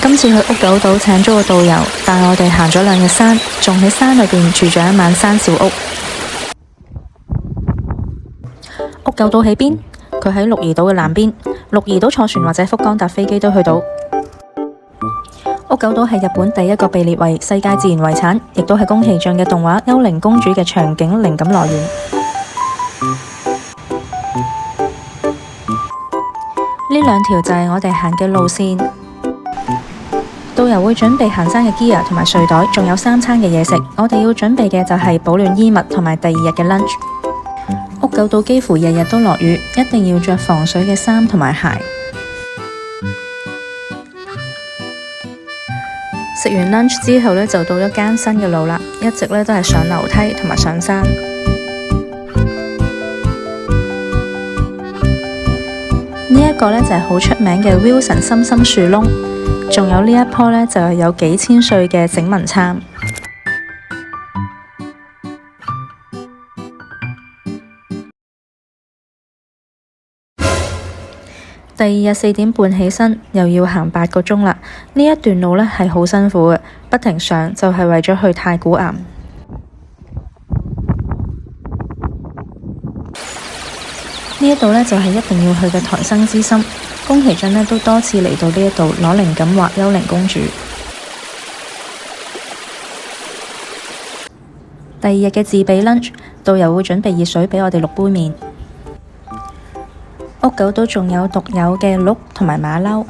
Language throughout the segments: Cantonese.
今次去屋久島請咗個導遊，帶我哋行咗2日山，仲喺山裏邊住咗1晚山小屋。屋久島喺邊？佢喺鹿兒島嘅南邊。鹿兒島坐船或者福岡搭飛機都去到。屋久島係日本第一個被列為世界自然遺產，亦都係宮崎駿嘅動畫《幽靈公主》嘅場景靈感來源。呢2條就係我哋行嘅路線。導遊會準備行山嘅 gear 同埋睡袋，仲有3餐嘅嘢食。我哋要準備嘅就係保暖衣物同埋第2日嘅 lunch。屋久島幾乎日日都落雨，一定要着防水嘅衫同埋鞋。食完 lunch 之後呢，就到咗艱辛嘅路啦，一直呢都係上樓梯同埋上山。呢一個呢就係好出名嘅 Wilson 深深樹窿，仲有呢一棵呢就係有幾千歲嘅整紋杉。第2日4點半起身，又要行8個鐘啦。呢一段路呢係好辛苦嘅，不停上就係為咗去太古岩。呢一度呢就係一定要去嘅台生之森。宮崎駿呢都多次嚟到呢一度攞靈感畫幽靈公主。第2日嘅自備 lunch， 導遊會準備熱水俾我哋6杯麵。屋久島仲有獨有嘅鹿同埋馬騮。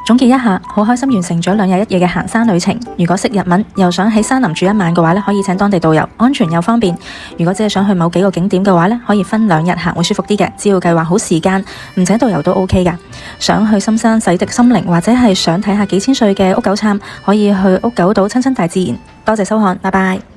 總結一下，好開心完成咗2日1夜嘅行山旅程。如果識日文又想喺山林住1晚嘅話呢，可以請當地導遊，安全又方便。如果只係想去某幾個景點嘅話呢，可以分2日行會舒服啲嘅，只要計劃好時間，唔請導遊都 OK 㗎。想去深山洗滌心靈，或者係想睇下幾千歲嘅屋久杉，可以去屋久島親親大自然。多謝收看，拜拜。